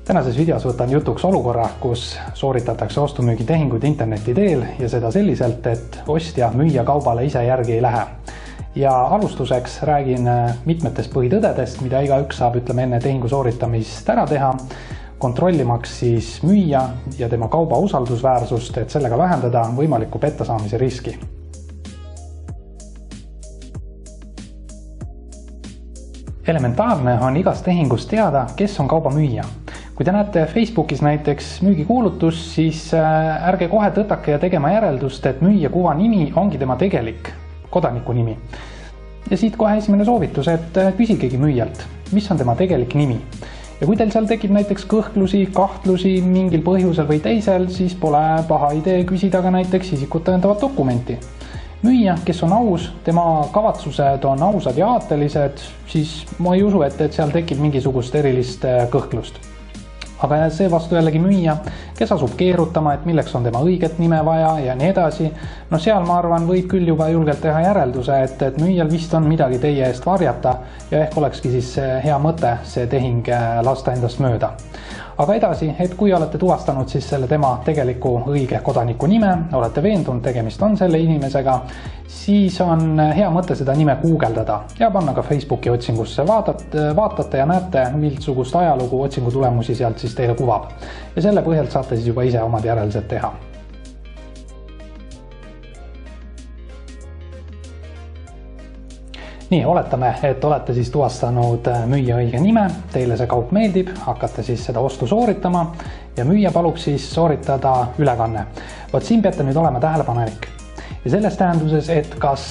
Tänases videos võtan jutuks olukorra, kus sooritatakse ostu-müügitehinguid interneti teel ja seda selliselt, et ostja müüja kaubale ise järgi ei lähe. Ja alustuseks räägin mitmetest põhitõdedest, mida igaüks saab enne tehingu sooritamist ära teha, kontrollimaks siis müüja ja tema kauba usaldusväärsust, et sellega vähendada võimaliku pettasaamise riski. Elementaarne on igas tehingus teada, kes on kauba müüja. Kui te näete Facebookis näiteks müügikuulutus, siis ärge kohe tõtake ja tegema järeldust, et müüja kuva nimi ongi tema tegelik kodaniku nimi. Ja siit kohe esimene soovitus, et küsigegi müüjalt, mis on tema tegelik nimi. Ja kui teil seal tekib näiteks kõhklusi, kahtlusi mingil põhjusel või teisel, siis pole paha idee küsida ka näiteks isikut tõendavat dokumenti. Müüja, kes on aus, tema kavatsused on ausad ja aatelised, siis ma ei usu, et seal tekib mingisugust erilist kõhklust. Aga see vastu jällegi müüja, kes asub keerutama, et milleks on tema õiget nime vaja ja nii edasi. No seal ma arvan, võib küll juba julgelt teha järelduse, et müüjal vist on midagi teie eest varjata ja ehk olekski siis hea mõte see tehing lasta endast mööda. Aga edasi, et kui olete tuvastanud siis selle tema tegeliku õige kodaniku nime, olete veendunud, tegemist on selle inimesega, siis on hea mõte seda nime guugeldada ja panna ka Facebooki otsingusse. Vaatate ja näete, millisugust ajalugu otsingu tulemusi sealt siis teile kuvab. Ja selle põhjalt saate siis juba ise omad järeldused teha. Nii, oletame, et olete siis tuvastanud müüja õige nime, teile see kaup meeldib, hakkate siis seda ostu sooritama ja müüja palub siis sooritada ülekanne. Vot siin peate nüüd olema tähelepanelik. Ja selles tähenduses, et kas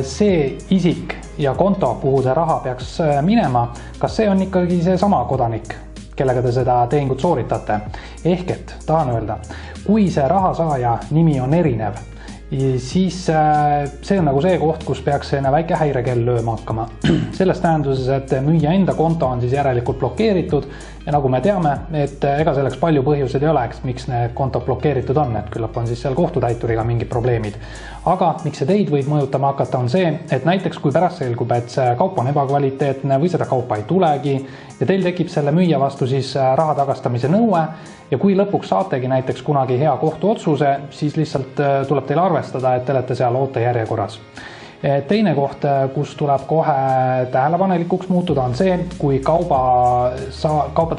see isik ja konto, kuhu see raha peaks minema, kas see on ikkagi see sama kodanik, kellega te seda tehingut sooritate. Ehk et, tahan öelda, kui see rahasaaja nimi on erinev, siis see on nagu see koht, kus peaks väike häirekell lööma hakkama. Selles tähenduses, et müüja enda konto on siis järelikult blokeeritud ja nagu me teame, et ega selleks palju põhjused ei ole, miks need kontod blokeeritud on, et küllap on siis seal kohtutäituriga mingid probleemid. Aga miks see teid võib mõjutama hakata on see, et näiteks kui pärast selgub, et see kaup on ebakvaliteetne või seda kaupa ei tulegi ja teil tekib selle müüja vastu siis raha tagastamise nõue ja kui lõpuks saategi näiteks kunagi hea kohtuotsuse, siis lihtsalt tuleb teil arvestada, et te olete seal ootejärjekorras. Teine koht, kus tuleb kohe tähelepanelikuks muutuda, on see, kui kauba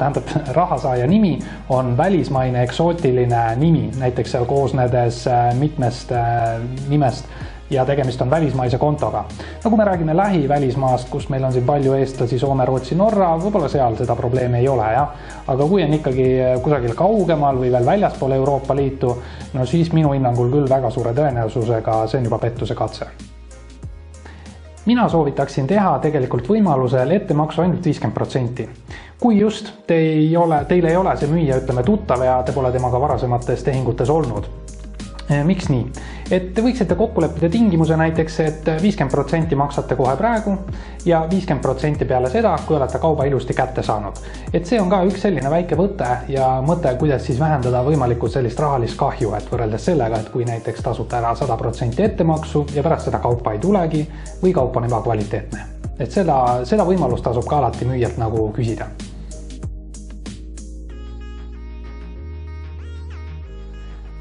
tähendab rahasaaja nimi on välismaine eksootiline nimi, näiteks seal koosnedes mitmest nimest ja tegemist on välismaise kontoga. No kui me räägime lähivälismaast, kus meil on siin palju eestlasi, Soome, Rootsi, Norra, võib-olla seal seda probleemi ei ole, jah. Aga kui on ikkagi kusagil kaugemal või veel väljaspool Euroopa Liitu, no siis minu hinnangul küll väga suure tõenäosusega see on juba pettuse katse. Mina soovitaksin teha tegelikult võimalusel ettemaksu ainult 50%. Kui just teil ei ole see müüja, ütleme, tuttav ja te pole temaga varasemates tehingutes olnud. Miks nii? Et te võiksite kokku leppida tingimuse näiteks, et 50% maksate kohe praegu ja 50% peale seda, kui olete kauba ilusti kätte saanud. Et see on ka üks selline väike võte ja mõte, kuidas siis vähendada võimalikult sellist rahalist kahju, et võrreldes sellega, et kui näiteks tasute ära 100% ettemaksu ja pärast seda kaupa ei tulegi või kaup on ebakvaliteetne. Et seda võimalust tasub ka alati müüjalt nagu küsida.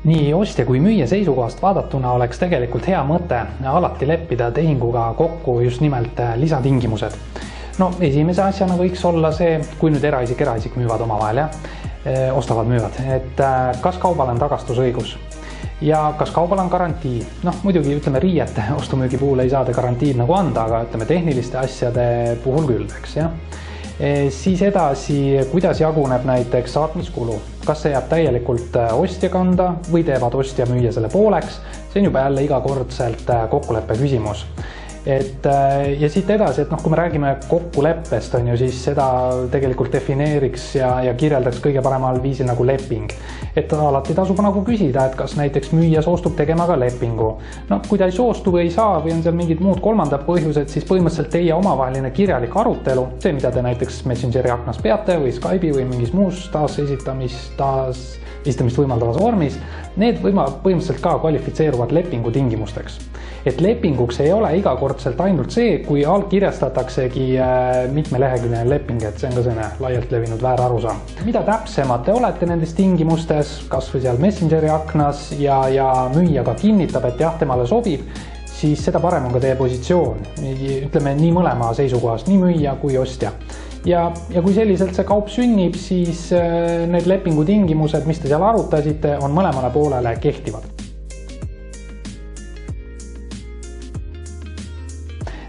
Nii ostja kui müüja seisukohast vaadatuna oleks tegelikult hea mõte alati leppida tehinguga kokku just nimelt lisatingimused. No esimese asjana võiks olla see, kui nüüd eraisik müüvad omavahel, müüvad, et kas kaubal on tagastusõigus ja kas kaubal on garantii. Noh, muidugi ütleme riiete ostumüügi puhul ei saa te garantiid nagu anda, aga ütleme tehniliste asjade puhul küll, eks jah. Siis edasi, kuidas jaguneb näiteks saatmiskulu. Kas see jääb täielikult ostja kanda või teevad ostja müüja selle pooleks? See on juba jälle igakordselt kokkuleppe küsimus. Ja siit edasi, et kui me räägime kokkuleppest, on ju siis seda tegelikult defineeriks ja kirjeldaks kõige paremal viisil nagu leping. Et alati tasub nagu küsida, et kas näiteks müüja soostub tegema ka lepingu. No kui ta ei soostu või ei saa või on seal mingid muud kolmandad põhjused, siis põhimõtteliselt teie omavaheline kirjalik arutelu, see mida te näiteks Messengeri aknas peate või Skype'i või mingis muus esitamist võimaldavas vormis, need põhimõtteliselt ka kvalifitseeruvad lepingu tingimusteks. et lepinguks ei ole igakordselt ainult see, kui allkirjastataksegi mitmeleheküljeline leping, et see on ka selline laialt levinud väärarusaam. Mida täpsemad te olete nendes tingimustes, kas või seal Messengeri aknas ja müüja ka kinnitab, et jah, temale sobib, siis seda parem on ka teie positsioon, ütleme nii mõlema seisukohast, nii müüja kui ostja. Ja kui selliselt see kaup sünnib, siis need lepingu tingimused, mis te seal arutasite, on mõlemale poolele kehtivad.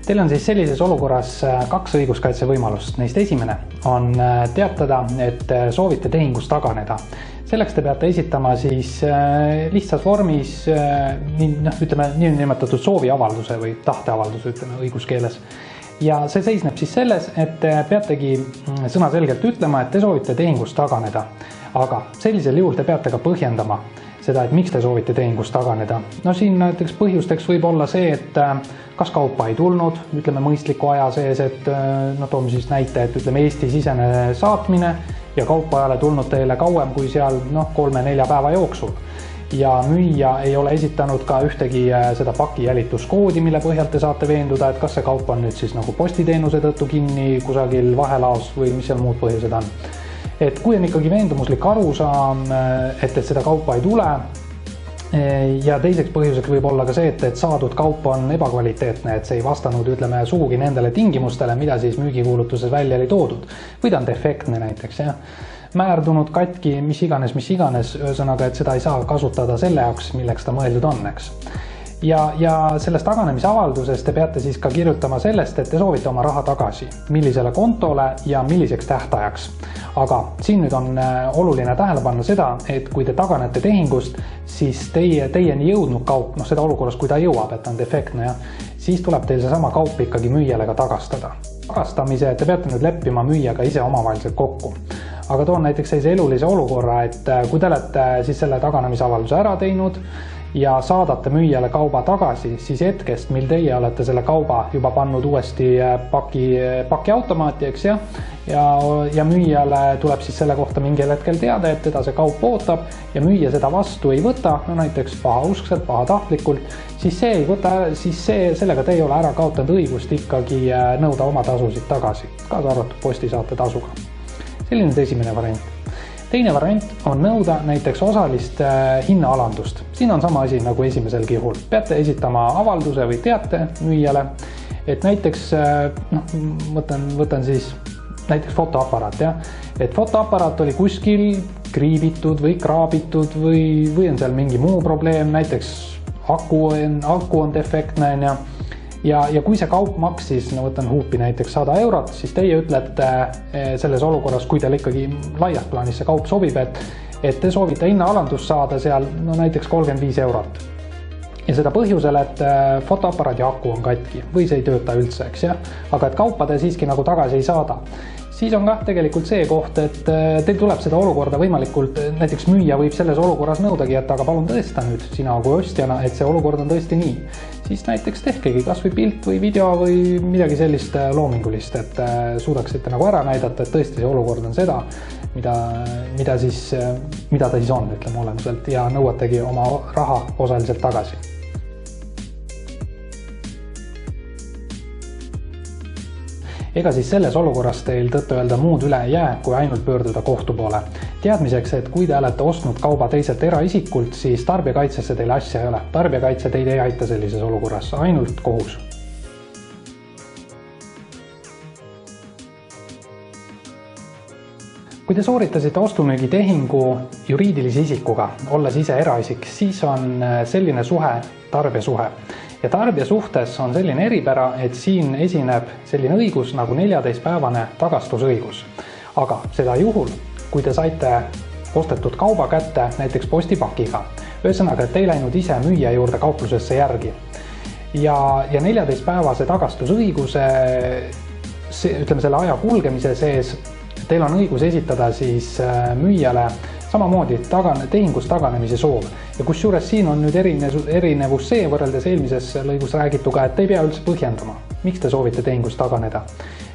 Teil on siis sellises olukorras 2 õiguskaitse võimalust. Neist esimene on teatada, et soovite tehingust taganeda. Selleks te peate esitama siis lihtsas vormis ütleme nimetatud sooviavalduse või tahteavalduse õiguskeeles. Ja see seisneb siis selles, et peategi sõnaselgelt ütlema, et te soovite tehingust taganeda. Aga sellisel juhul te peate ka põhjendama seda, et miks te soovite tehingust taganeda. No siin näiteks põhjusteks võib olla see, et kas kaupa ei tulnud, ütleme mõistliku aja sees, et toome siis näite, et ütleme Eesti-sisene saatmine ja kaupa ei ole tulnud teile kauem kui seal 3-4 päeva jooksul. Ja müüja ei ole esitanud ka ühtegi seda paki jälituskoodi, mille põhjal te saate veenduda, et kas see kaup on nüüd siis nagu postiteenuse tõttu kinni kusagil vahelaos või mis seal muud põhjused on. Et kui on ikkagi veendumuslik arusaam, et seda kaupa ei tule ja teiseks põhjuseks võib olla ka see, et saadud kaup on ebakvaliteetne, et see ei vastanud ütleme sugugi nendele tingimustele, mida siis müügikuulutuses välja oli toodud. Või ta on defektne näiteks, määrdunud, katki, mis iganes, ühesõnaga, et seda ei saa kasutada selle jaoks, milleks ta mõeldud on, eks. Ja sellest taganemisavaldusest te peate siis ka kirjutama sellest, et te soovite oma raha tagasi, millisele kontole ja milliseks tähtajaks. Aga siin nüüd on oluline tähele panna seda, et kui te taganete tehingust, siis teieni jõudnud kaup, seda olukorras, kui ta jõuab, et on defektne, siis tuleb teil seesama kaup ikkagi müüjale ka tagastada. Tagastamise te peate nüüd leppima müüjaga ise omavaheliselt kokku. Aga toon näiteks sellise elulise olukorra, et kui te olete siis selle taganemisavalduse ära teinud ja saadate müüjale kauba tagasi, siis hetkest, mil teie olete selle kauba juba pannud uuesti paki automaati, eks ja müüjale tuleb siis selle kohta mingil hetkel teada, et teda see kaup ootab ja müüja seda vastu ei võta, näiteks pahauskselt, pahatahtlikult, siis sellega te ei ole ära kaotanud õigust ikkagi nõuda oma tasusid tagasi, kaasa arvatud postisaate tasuga. Selline esimene variant. Teine variant on nõuda näiteks osalist hinnaalandust. Siin on sama asi nagu esimesel juhul. Peate esitama avalduse või teate müüjale, et näiteks, võtan siis näiteks fotoaparaat, et fotoaparaat oli kuskil kriibitud või kraabitud või on seal mingi muu probleem, näiteks aku on defektne ja kui see kaup maksis, võtan huupi näiteks 100 €, siis teie ütlete selles olukorras, kui teil ikkagi laias plaanis see kaup sobib, et te soovite hinnaalandust saada seal näiteks 35 €. Ja seda põhjusel, et fotoaparaadi aku on katki või see ei tööta üldse, eks aga et kaupa te siiski nagu tagasi ei saada. Siis on ka tegelikult see koht, et teil tuleb seda olukorda võimalikult, näiteks müüja võib selles olukorras nõudagi, et aga palun tõesta nüüd sina kui ostjana, et see olukord on tõesti nii. Siis näiteks tehkegi kas või pilt või video või midagi sellist loomingulist, et suudaksite nagu ära näidata, et tõesti see olukord on seda, mida ta siis on, ütleme olemuselt ja nõuategi oma raha osaliselt tagasi. Ega siis selles olukorras teil tõttu öelda muud üle ei jää, kui ainult pöörduda kohtu poole. Teadmiseks, et kui te olete ostnud kauba teiselt eraisikult, siis tarbijakaitsesse teil asja ei ole. Tarbijakaitse teid ei aita sellises olukorras, ainult kohus. Kui te sooritasite ostumüügitehingu juriidilise isikuga, olles ise eraisik, siis on selline suhe tarbijasuhe. Ja tarbija suhtes on selline eripära, et siin esineb selline õigus nagu 14-päevane tagastusõigus. Aga seda juhul, kui te saite ostetud kauba kätte näiteks postipakiga, ühesõnaga, et te ei läinud ise müüja juurde kauplusesse järgi. Ja 14-päevase tagastusõiguse, ütleme selle aja kulgemise sees, teil on õigus esitada siis müüjale samamoodi tehingust taganemise soov. Ja kusjuures siin on nüüd erinevus see võrreldes eelmises lõigus räägituga, et te ei pea üldse põhjendama, miks te soovite tehingust taganeda.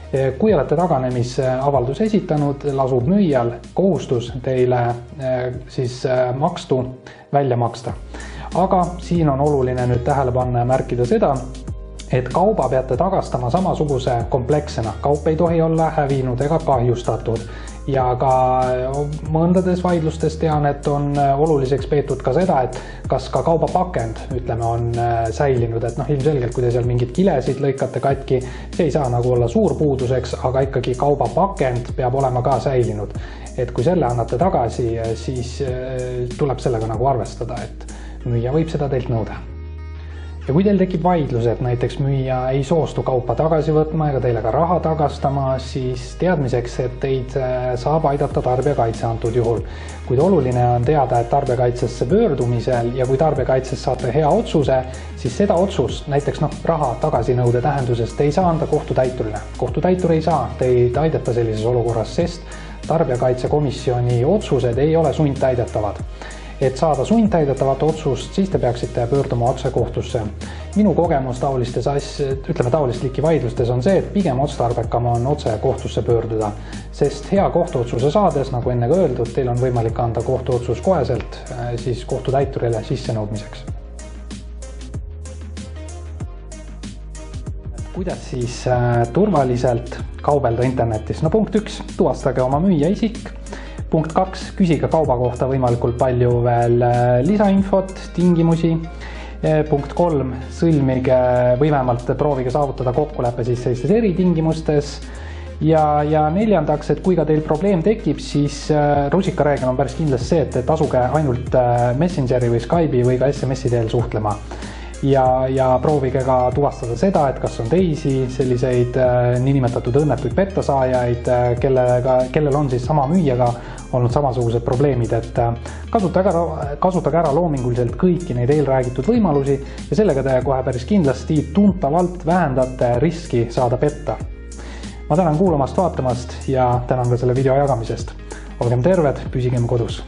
Kui olete taganemisavalduse esitanud, lasub müüjal kohustus teile siis makstu välja maksta. Aga siin on oluline nüüd tähele panna ja märkida seda, et kauba peate tagastama samasuguse komplekssena. Kaup ei tohi olla hävinud ega kahjustatud. Ja ka mõndades vaidlustes tean, et on oluliseks peetud ka seda, et kas ka kauba pakend, ütleme, on säilinud. Et ilmselgelt, kui te seal mingid kilesid lõikate katki, see ei saa nagu olla suur puuduseks, aga ikkagi kauba pakend peab olema ka säilinud. Et kui selle annate tagasi, siis tuleb sellega nagu arvestada, et müüja võib seda teilt nõuda. Ja kui teil tekib vaidlus, et näiteks müüja ei soostu kaupa tagasi võtma ega teile ka raha tagastama, siis teadmiseks, et teid saab aidata tarbijakaitse antud juhul. Kuid oluline on teada, et tarbijakaitsesse pöördumisel ja kui tarbijakaitses saate hea otsuse, siis seda otsust, näiteks raha tagasinõude tähenduses, te ei saa anda kohtutäiturile. Kohtutäitur ei saa teid aidata sellises olukorras, sest tarbijakaitsekomisjoni otsused ei ole sundtäidetavad. Et saada sundtäidetavat otsust, siis te peaksite pöörduma otse kohtusse. Minu kogemus taolist liiki vaidlustes on see, et pigem otstarbekam on otse kohtusse pöörduda, sest hea kohtuotsuse saades, nagu enne ka öeldud, teil on võimalik anda kohtuotsus koheselt siis kohtutäiturile sissenõudmiseks. Kuidas siis turvaliselt kaubelda internetis? Punkt 1, tuvastage oma müüja isik. Punkt 2, küsige kauba kohta võimalikult palju veel lisainfot, tingimusi. Punkt 3, sõlmige või vähemalt proovige saavutada kokkuleppe siis sellistes eritingimustes. Ja neljandaks, et kui ka teil probleem tekib, siis rusikareegel on päris kindlasti see, et asuge ainult Messengeri või Skype'i või ka SMS-i teel suhtlema. Ja proovige ka tuvastada seda, et kas on teisi selliseid niinimetatud õnnetuid pettasaajaid, kellel on siis sama müüjaga olnud samasugused probleemid, et kasutage ära loominguliselt kõiki neid eelräägitud võimalusi ja sellega te kohe päris kindlasti tuntavalt vähendate riski saada petta. Ma tänan kuulamast, vaatamast ja tänan ka selle video jagamisest. Olgem terved, püsigem kodus!